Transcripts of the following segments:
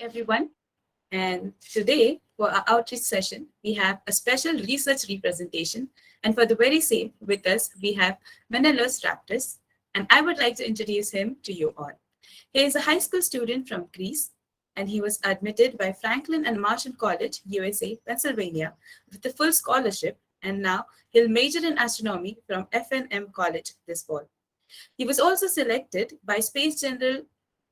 everyone. And today, for our outreach session, we have a special research representation. And for the very same, with us, we have Menelaos Raptis. And I would like to introduce him to you all. He is a high school student from Greece, and he was admitted by Franklin and Marshall College, USA, Pennsylvania, with a full scholarship. And now he'll major in astronomy from F&M College this fall. He was also selected by Space General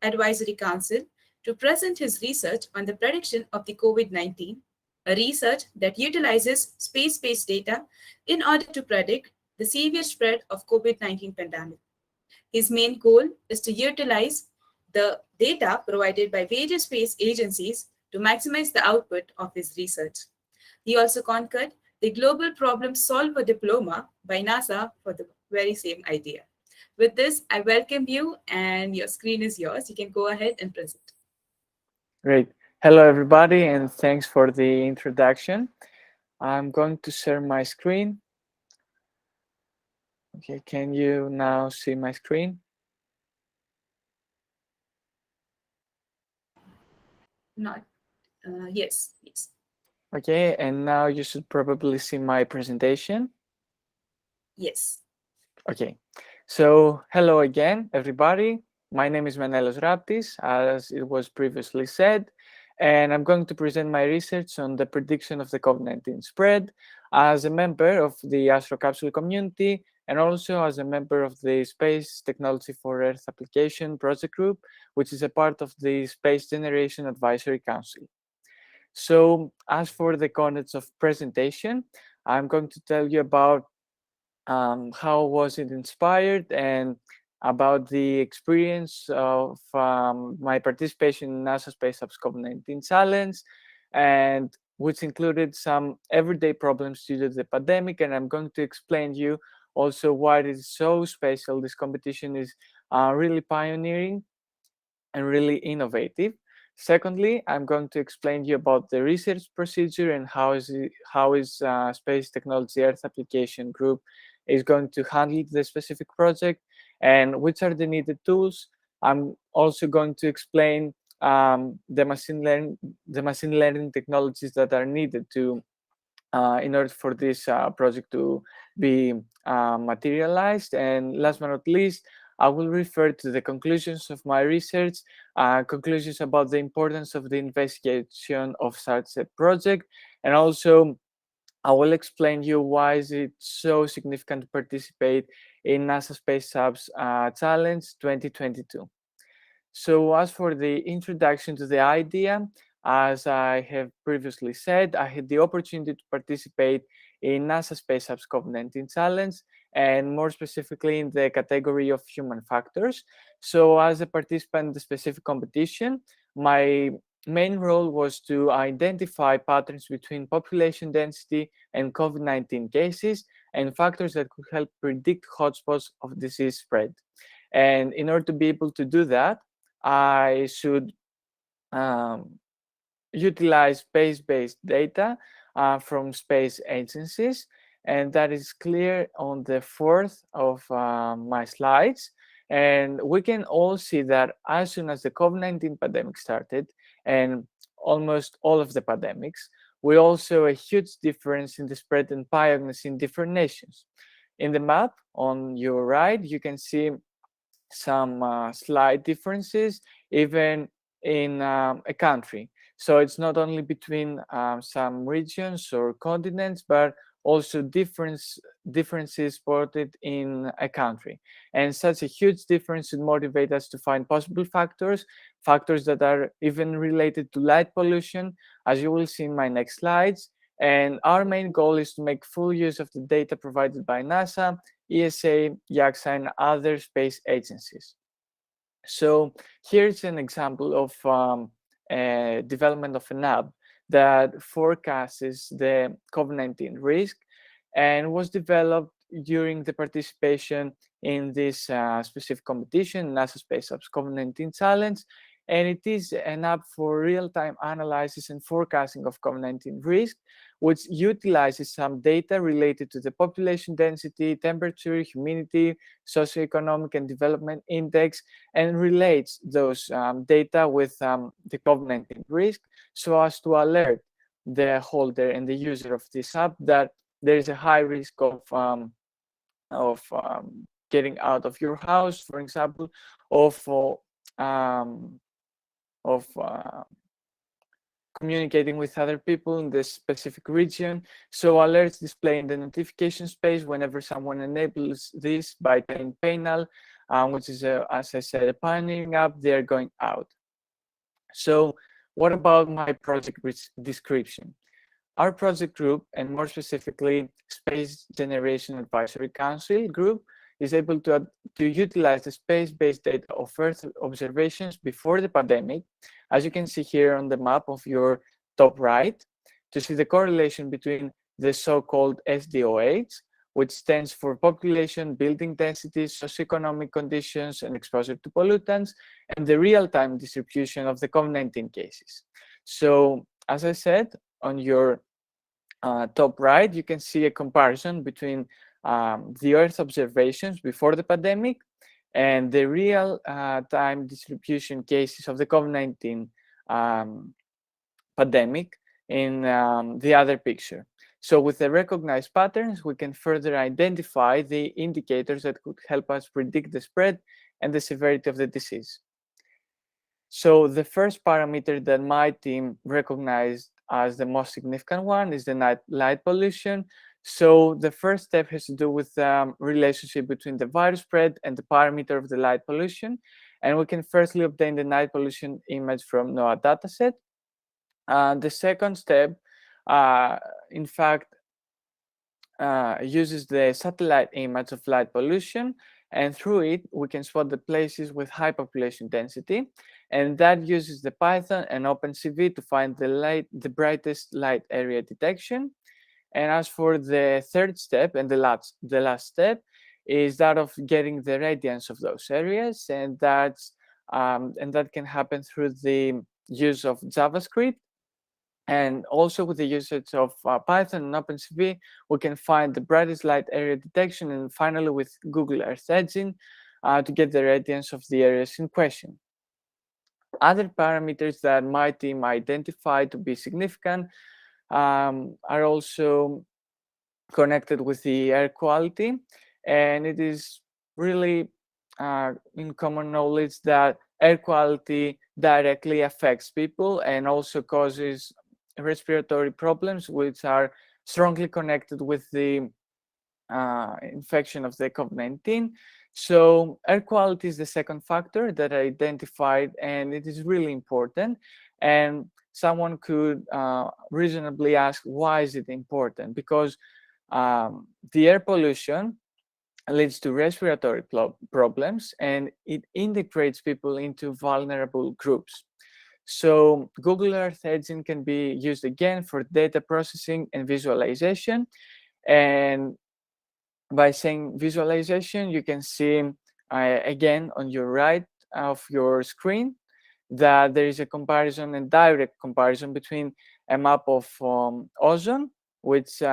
Advisory Council to present his research on the prediction of the COVID-19, a research that utilizes space-based data in order to predict the severe spread of COVID-19 pandemic. His main goal is to utilize the data provided by various space agencies to maximize the output of his research. He also conquered the Global Problem Solver Diploma by NASA for the very same idea. With this, I welcome you, and your screen is yours. You can go ahead and present. Great. Hello, everybody, and thanks for the introduction. I'm going to share my screen. Okay, can you now see my screen? Not, yes. Okay, and now you should probably see my presentation. Yes. Okay, so hello again, everybody. My name is Menelaos Raptis, as it was previously said, and I'm going to present my research on the prediction of the COVID-19 spread as a member of the AstroCapsule community and also as a member of the Space Technology for Earth Application project group, which is a part of the Space Generation Advisory Council. So as for the contents of presentation, I'm going to tell you about how was it inspired and about the experience of my participation in NASA Space Hub's COVID-19 challenge, and which included some everyday problems due to the pandemic. And I'm going to explain you also why it is so special. This competition is really pioneering and really innovative. Secondly, I'm going to explain you about the research procedure and how is Space Technology Earth Application Group is going to handle the specific project and which are the needed tools. I'm also going to explain the machine learning technologies that are needed to in order for this project to be materialized. And last but not least, I will refer to the conclusions of my research, conclusions about the importance of the investigation of such a project, and also I will explain you why is it so significant to participate in NASA Space Hub's Challenge 2022. So as for the introduction to the idea, as I have previously said, I had the opportunity to participate in NASA Space Hub's COVID-19 Challenge, and more specifically in the category of human factors. So as a participant in the specific competition, my main role was to identify patterns between population density and COVID-19 cases and factors that could help predict hotspots of disease spread. And in order to be able to do that, I should utilize space-based data from space agencies, and that is clear on the fourth of my slides. And we can all see that as soon as the COVID-19 pandemic started, and almost all of the pandemics, we all saw a huge difference in the spread and pyogenes in different nations. In the map on your right, you can see some slight differences even in a country. So it's not only between some regions or continents, but also differences spotted in a country. And such a huge difference should motivate us to find possible factors that are even related to light pollution, as you will see in my next slides. And our main goal is to make full use of the data provided by NASA, ESA, JAXA, and other space agencies. So here's an example of development of an app that forecasts the COVID-19 risk and was developed during the participation in this specific competition, NASA Space Hub's COVID-19 Challenge. and it is an app for real-time analysis and forecasting of COVID-19 risk, which utilizes some data related to the population density, temperature, humidity, socioeconomic and development index, and relates those data with the COVID-19 risk so as to alert the holder and the user of this app that there is a high risk of getting out of your house, for example, of um, of communicating with other people in this specific region. So alerts display in the notification space whenever someone enables this by telling Panel, which is, as I said, a pioneering app, they're going out. So what about my project description? Our project group, and more specifically, Space Generation Advisory Council group, is able to utilize the space-based data of Earth observations before the pandemic, as you can see here on the map of your top right, to see the correlation between the so-called SDOH, which stands for population, building density, socioeconomic conditions, and exposure to pollutants, and the real-time distribution of the COVID-19 cases. So, as I said, on your top right, you can see a comparison between the Earth observations before the pandemic and the real time distribution cases of the COVID-19 pandemic in the other picture. So with the recognized patterns, we can further identify the indicators that could help us predict the spread and the severity of the disease. So the first parameter that my team recognized as the most significant one is the light pollution. So the first step has to do with the relationship between the virus spread and the parameter of the light pollution. And we can firstly obtain the night pollution image from NOAA dataset. The second step, in fact, uses the satellite image of light pollution, and through it we can spot the places with high population density, and that uses the Python and OpenCV to find the brightest light area detection. And as for the third step and the last step is that of getting the radiance of those areas, and that can happen through the use of JavaScript. And also with the usage of Python and OpenCV, we can find the brightest light area detection, and finally with Google Earth Engine to get the radiance of the areas in question. Other parameters that my team identified to be significant are also connected with the air quality, and it is really in common knowledge that air quality directly affects people and also causes respiratory problems, which are strongly connected with the infection of the COVID-19. So air quality is the second factor that I identified, and it is really important. And someone could reasonably ask, why is it important? Because the air pollution leads to respiratory problems, and it integrates people into vulnerable groups. So Google Earth Engine can be used again for data processing and visualization. And by saying visualization, you can see again on your right of your screen that there is a comparison and direct comparison between a map of ozone, which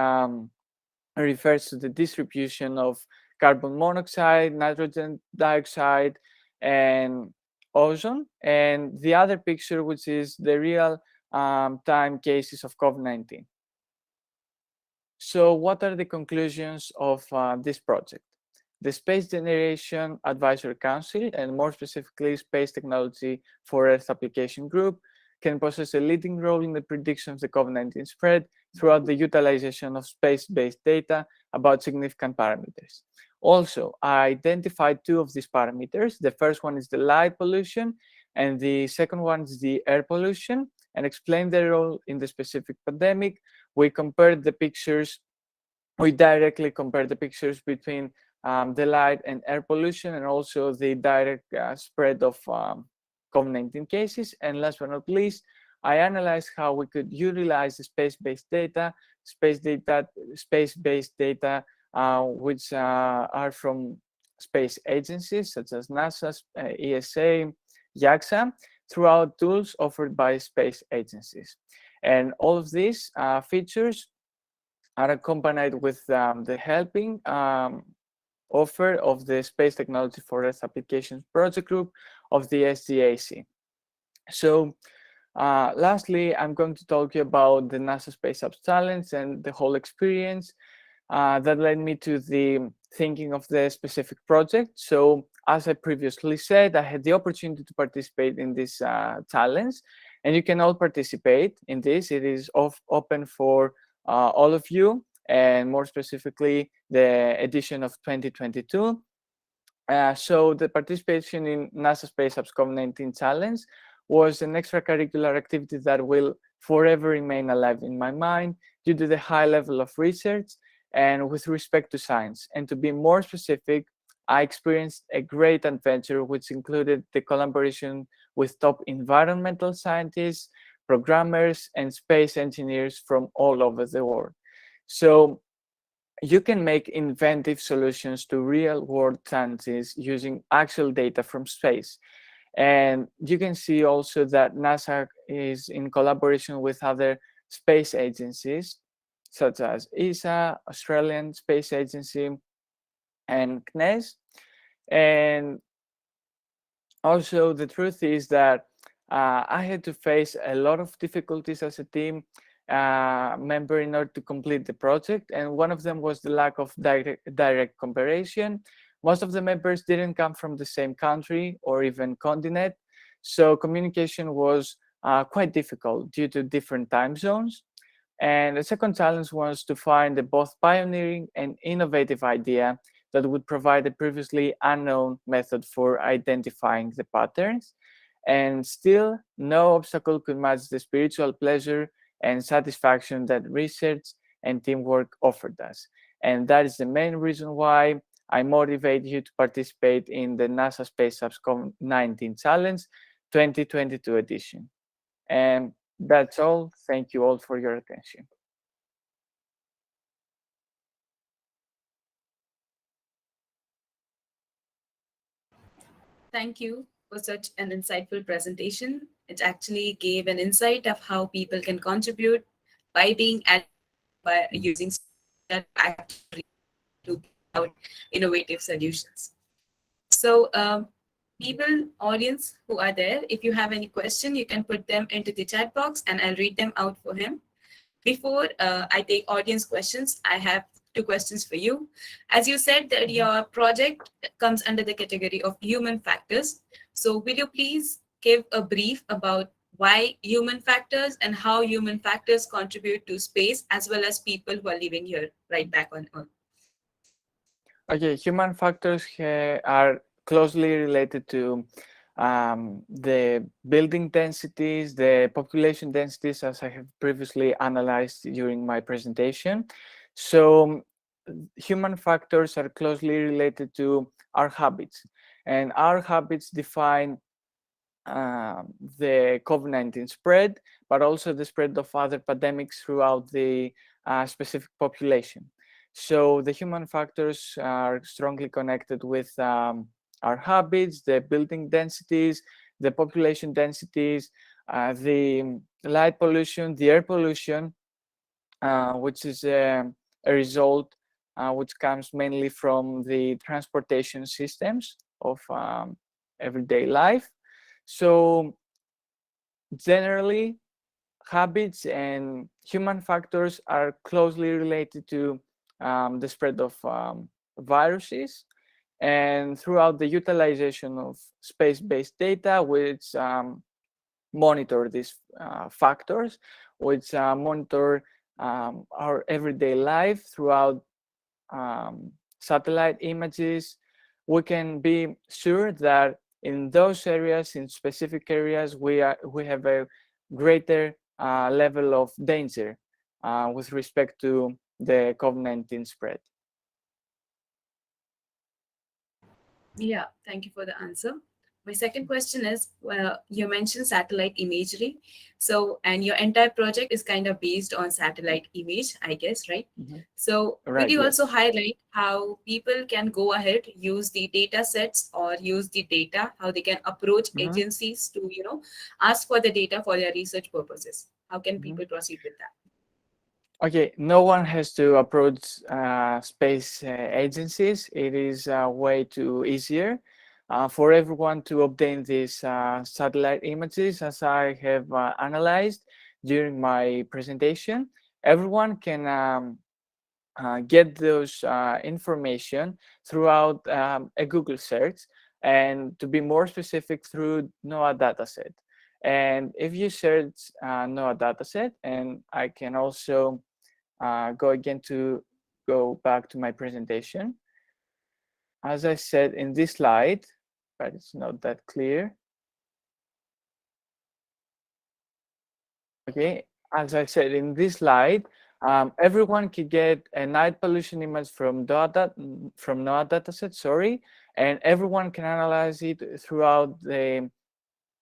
refers to the distribution of carbon monoxide, nitrogen dioxide, and ozone, and the other picture, which is the real time cases of COVID-19. So what are the conclusions of this project? The Space Generation Advisory Council, and more specifically Space Technology for Earth Application Group, can possess a leading role in the prediction of the COVID-19 spread throughout the utilization of space-based data about significant parameters. Also, I identified two of these parameters. The first one is the light pollution, and the second one is the air pollution, and explain their role in the specific pandemic. We compared the pictures, we directly compared the pictures between the light and air pollution, and also the direct spread of COVID-19 cases. And last but not least, I analyzed how we could utilize the space-based data, which are from space agencies such as NASA, ESA, JAXA, throughout tools offered by space agencies. And all of these features are accompanied with the helping offer of the Space Technology for Earth Applications Project Group of the SDAC. So lastly, I'm going to talk you about the NASA Space Apps Challenge and the whole experience that led me to the thinking of the specific project. So as I previously said, I had the opportunity to participate in this challenge, and you can all participate in this. It is open for all of you, and more specifically, the edition of 2022. So the participation in NASA Space Apps COVID-19 Challenge was an extracurricular activity that will forever remain alive in my mind due to the high level of research and with respect to science. And to be more specific, I experienced a great adventure which included the collaboration with top environmental scientists, programmers, and space engineers from all over the world. So you can make inventive solutions to real-world challenges using actual data from space. And you can see also that NASA is in collaboration with other space agencies, such as ESA, Australian Space Agency, and CNES. And also, the truth is that I had to face a lot of difficulties as a team member in order to complete the project. And one of them was the lack of direct comparison. Most of the members didn't come from the same country or even continent. So communication was quite difficult due to different time zones. And the second challenge was to find a both pioneering and innovative idea that would provide a previously unknown method for identifying the patterns. And still, no obstacle could match the spiritual pleasure and satisfaction that research and teamwork offered us. And that is the main reason why I motivate you to participate in the NASA Space Apps COVID-19 Challenge 2022 edition. And that's all. Thank you all for your attention. Thank you for such an insightful presentation. It actually gave an insight of how people can contribute by being by using that actually to out innovative solutions. So, people, audience who are there, if you have any question, you can put them into the chat box and I'll read them out for him. Before I take audience questions, I have two questions for you. As you said that your project comes under the category of human factors. So will you please give a brief about why human factors and how human factors contribute to space as well as people who are living here right back on Earth? Okay, human factors are closely related to the building densities, the population densities, as I have previously analyzed during my presentation. So human factors are closely related to our habits, and our habits define the COVID-19 spread, but also the spread of other pandemics throughout the specific population. So the human factors are strongly connected with our habits, the building densities, the population densities, the light pollution, the air pollution, which is a result which comes mainly from the transportation systems of everyday life. So generally, habits and human factors are closely related to the spread of viruses, and throughout the utilization of space-based data, which monitor these factors, which monitor our everyday life throughout satellite images, we can be sure that in those areas, in specific areas, we have a greater level of danger with respect to the COVID-19 spread. Yeah, thank you for the answer. My second question is, well, you mentioned satellite imagery. So, and your entire project is kind of based on satellite image, I guess, right? Mhm. So, could Right, you also yes. highlight how people can go ahead, use the data sets or use the data, how they can approach Mhm, agencies to, ask for the data for their research purposes? How can mhm. people proceed with that? Okay, no one has to approach space agencies. It is way too easier for everyone to obtain these satellite images, as I have analyzed during my presentation. Everyone can get those information throughout a Google search, and to be more specific, through NOAA dataset. And if you search NOAA dataset, and I can also go again to go back to my presentation. As I said in this slide, but it's not that clear. Okay, as I said in this slide, everyone can get a night pollution image from NOAA dataset, sorry, and everyone can analyze it throughout the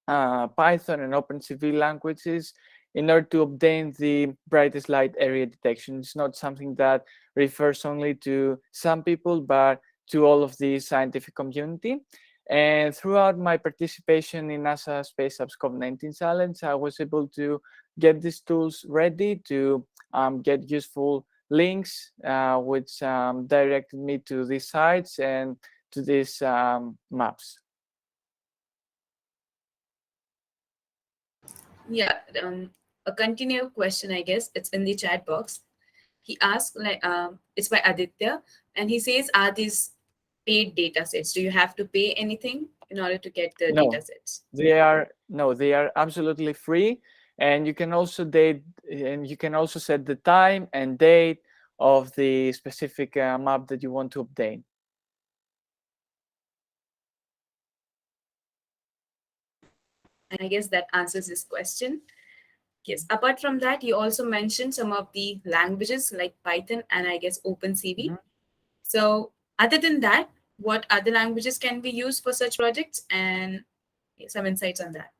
Python and OpenCV languages in order to obtain the brightest light area detection. It's not something that refers only to some people, but to all of the scientific community. And throughout my participation in NASA Space Hub's COVID-19 Challenge, I was able to get these tools ready to get useful links, which directed me to these sites and to these maps. Yeah, a continued question, I guess. It's in the chat box. He asked, like, it's by Aditya, and he says, are these paid data sets? Do you have to pay anything in order to get the data No, sets? they are absolutely free, and you can also set the time and date of the specific map that you want to obtain. And I guess that answers this question. Yes. Apart from that, you also mentioned some of the languages like Python and I guess OpenCV. Mhm. So, other than that, what other languages can be used for such projects, and some insights on that?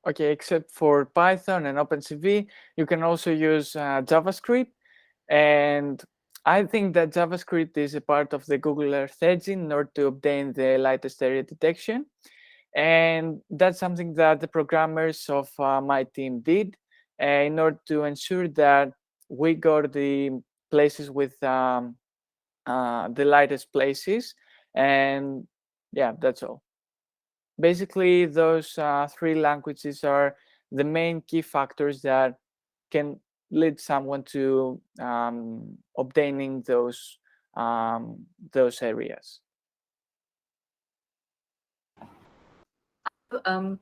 Okay, except for Python and OpenCV, you can also use JavaScript, and I think that JavaScript is a part of the Google Earth engine in order to obtain the lightest area detection. And that's something that the programmers of my team did in order to ensure that we got the places with the lightest places. And yeah, that's all. Basically, those three languages are the main key factors that can lead someone to obtaining those areas. Um,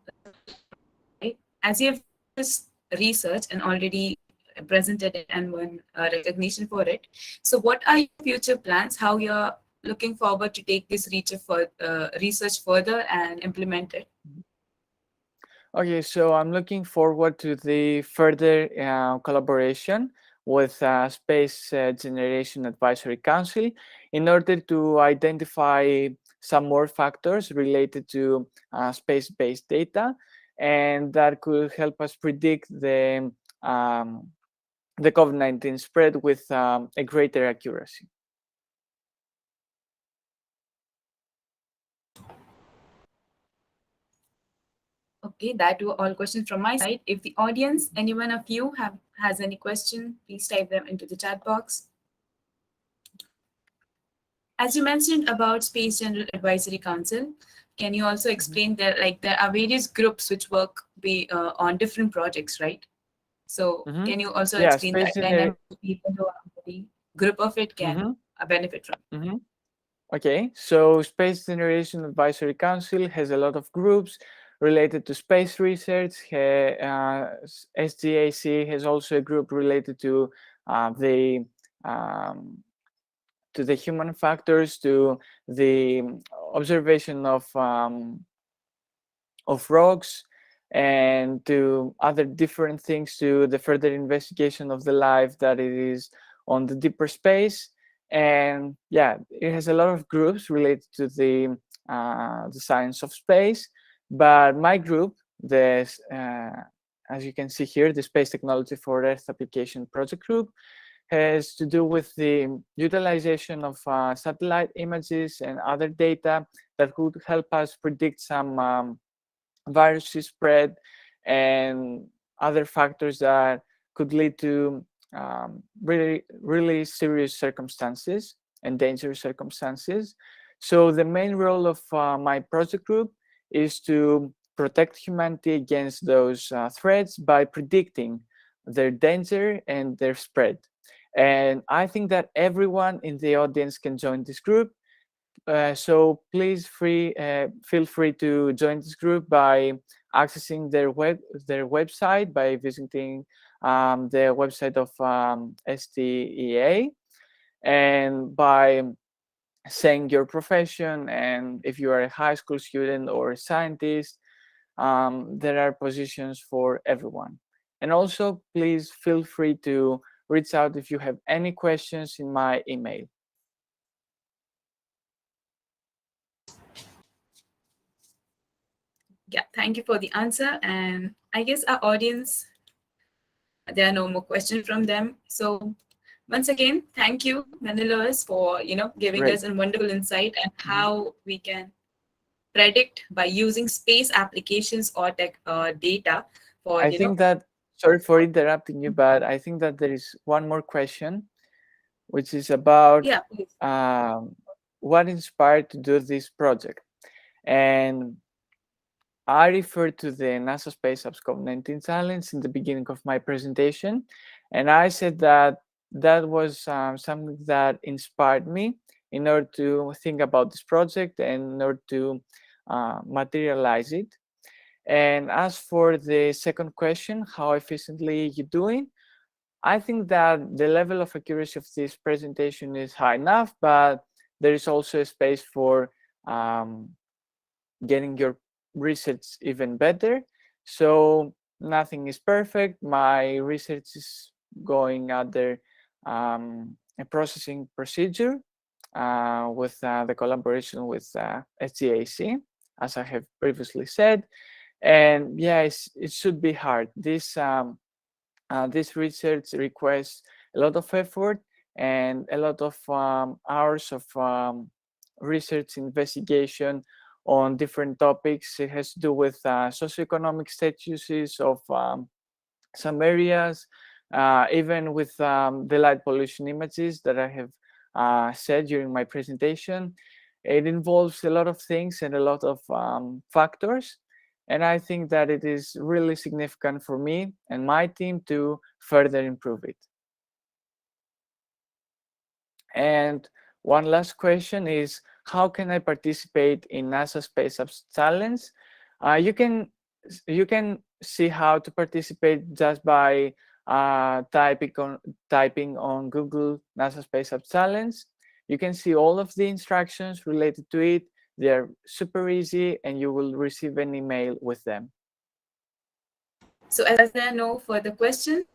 as you have this research and already presented it and won recognition for it, so what are your future plans? How you're looking forward to take this research further and implement it? Okay, so I'm looking forward to the further collaboration with Space Generation Advisory Council in order to identify some more factors related to space-based data, and that could help us predict the COVID-19 spread with a greater accuracy. Okay, that were all questions from my side. If the audience, any one of you has any question, please type them into the chat box. As you mentioned about Space General Advisory Council, can you also Mhm. explain that like there are various groups which work on different projects, right? So Mhm. can you also Yeah, explain Space that Generation. dynamic of people who are the group of it can benefit from? Okay, so Space Generation Advisory Council has a lot of groups related to space research. SGAC has also a group related uh, the um, to the human factors, to the observation of rocks, and to other different things, to the further investigation of the life that it is on the deeper space. And yeah, it has a lot of groups related to the the science of space. But my group, as you can see here, the Space Technology for Earth Application Project Group, has to do with the utilization of satellite images and other data that could help us predict some virus spread and other factors that could lead to really serious circumstances and dangerous circumstances. So the main role of my project group is to protect humanity against those threats by predicting their danger and their spread. And I think that everyone in the audience can join this group. So please feel free to join this group by accessing their website, by visiting the website of STEA, and by saying your profession, and if you are a high school student or a scientist, there are positions for everyone. And also, please feel free to reach out if you have any questions in my email. Yeah, thank you for the answer. And I guess our audience, there are no more questions from them. So once again, thank you, Menelaos, for giving Great. us a wonderful insight and Mhm. how we can predict by using space applications or tech data for I think that, sorry for interrupting you, but I think that there is one more question, which is about yeah, please. what inspired to do this project. And I referred to the NASA Space Apps COVID-19 Challenge in the beginning of my presentation, and I said that that was something that inspired me in order to think about this project and in order to materialize it. And as for the second question, how efficiently you doing? I think that the level of accuracy of this presentation is high enough, but there is also a space for um, getting your research even better. So nothing is perfect. My research is going under a processing procedure with the collaboration with SGAC, as I have previously said. And yes, it should be hard. This research requires a lot of effort and a lot of hours of research investigation on different topics. It has to do with socioeconomic statuses of some areas, even with the light pollution images that I have said during my presentation. It involves a lot of things and a lot of factors. And I think that it is really significant for me and my team to further improve it. And one last question is, how can I participate in NASA Space Apps Challenge? Uh, you can you can see how to participate just by typing on Google NASA Space Apps Challenge. You can see all of the instructions related to it. They're super easy, and you will receive an email with them. So as there are no further questions,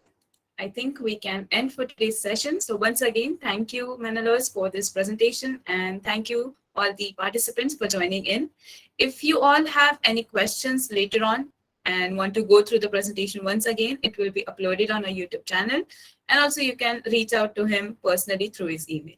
I think we can end for today's session. So once again, thank you, Menelaos, for this presentation, and thank you all the participants for joining in. If you all have any questions later on and want to go through the presentation once again, it will be uploaded on our YouTube channel. And also you can reach out to him personally through his email.